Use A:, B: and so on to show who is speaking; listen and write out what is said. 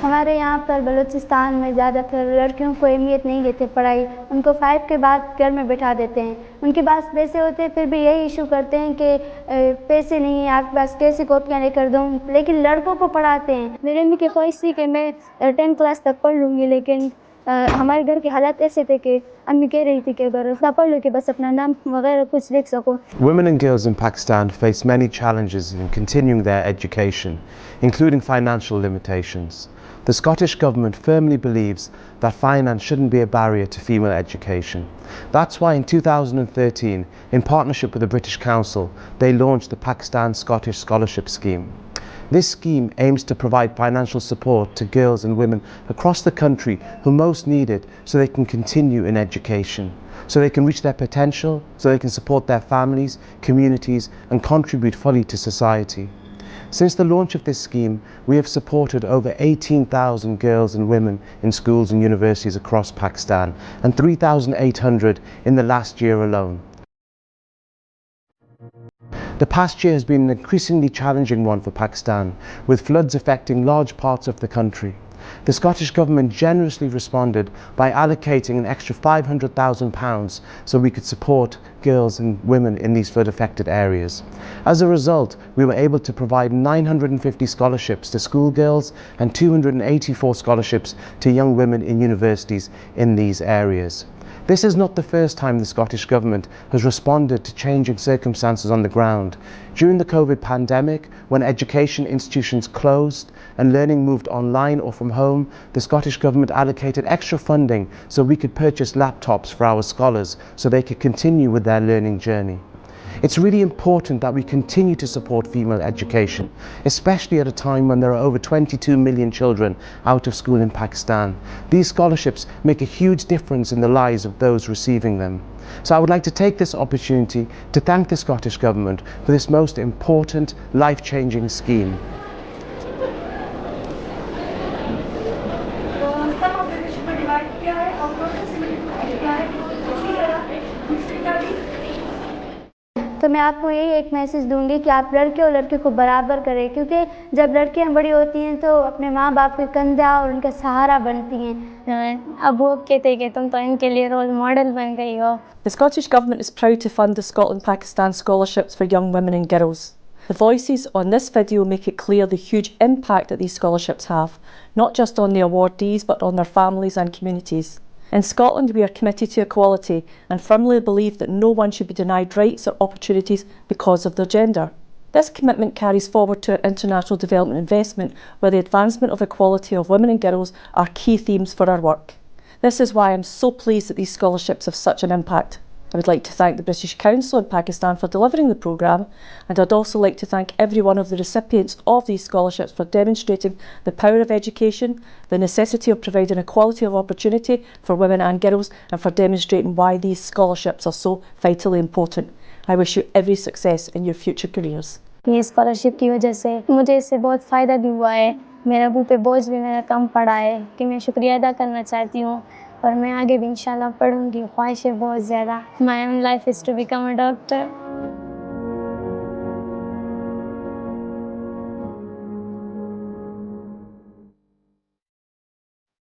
A: हमारे यहाँ पर बलूचिस्तान में ज़्यादातर लड़कियों को अहमियत नहीं देते पढ़ाई, उनको 5 के बाद घर में बैठा देते हैं। उनके पास पैसे होते हैं फिर भी यही इशू करते हैं कि पैसे नहीं है आपके पास, कैसे कॉपियाँ लेकर दूँ, लेकिन लड़कों को पढ़ाते हैं। मेरे अम्मी की ख्वाहिश थी कि मैं 10th क्लास तक पढ़ लूँगी, लेकिन हमारे घर के हालात ऐसे थे कि अम्मी कह रही थी कि अगर उतना पढ़ लो कि बस अपना नाम वगैरह कुछ लिख सको।
B: Women and girls in Pakistan face many challenges in continuing their education, including financial limitations. The Scottish Government firmly believes that finance shouldn't be a barrier to female education. That's why in 2013, in partnership with the British Council, they launched the Pakistan Scottish Scholarship Scheme. This scheme aims to provide financial support to girls and women across the country who most need it so they can continue in education, so they can reach their potential, so they can support their families, communities and contribute fully to society. Since the launch of this scheme, we have supported over 18,000 girls and women in schools and universities across Pakistan and 3,800 in the last year alone. The past year has been an increasingly challenging one for Pakistan, with floods affecting large parts of the country. The Scottish Government generously responded by allocating an extra £500,000 so we could support girls and women in these flood-affected areas. As a result, we were able to provide 950 scholarships to schoolgirls and 284 scholarships to young women in universities in these areas. This is not the first time the Scottish Government has responded to changing circumstances on the ground. During the COVID pandemic, when education institutions closed and learning moved online or from home, the Scottish Government allocated extra funding so we could purchase laptops for our scholars so they could continue with their learning journey. It's really important that we continue to support female education, especially at a time when there are over 22 million children out of school in Pakistan. These scholarships make a huge difference in the lives of those receiving them. So I would like to take this opportunity to thank the Scottish Government for this most important, life-changing scheme.
A: तो मैं आपको यही एक message दूंगी कि आप लड़के और लड़की को बराबर करें, क्योंकि जब लड़कियां बड़ी होती हैं तो अपने माँ बाप के कंधा और उनका सहारा बनती हैं। अब वो कहते हैं कि तुम तो इनके लिए रोल मॉडल बन गई हो।
C: The Scottish Government is proud to fund the Scotland-Pakistan scholarships for young women and girls. The voices on this video make it clear the huge impact that these scholarships have, not just on the awardees but on their families and communities. In Scotland, we are committed to equality and firmly believe that no one should be denied rights or opportunities because of their gender. This commitment carries forward to our international development investment, where the advancement of equality of women and girls are key themes for our work. This is why I'm so pleased that these scholarships have such an impact. I would like to thank the British Council in Pakistan for delivering the programme, and I'd also like to thank every one of the recipients of these scholarships for demonstrating the power of education, the necessity of providing equality of opportunity for women and girls, and for demonstrating why these scholarships are so vitally important. I wish you every success in your future careers.
A: ये scholarship की वजह से मुझे इससे बहुत फ़ायदा भी हुआ है, मेरे मुँह पे बोझ भी मेरा कम पड़ा है कि मैं शुक्रिया अदा करना चाहती हूँ और मैं आगे भी इंशाल्लाह पढ़ूंगी। ख्वाहिश है बहुत ज़्यादा। My own life is to become a doctor.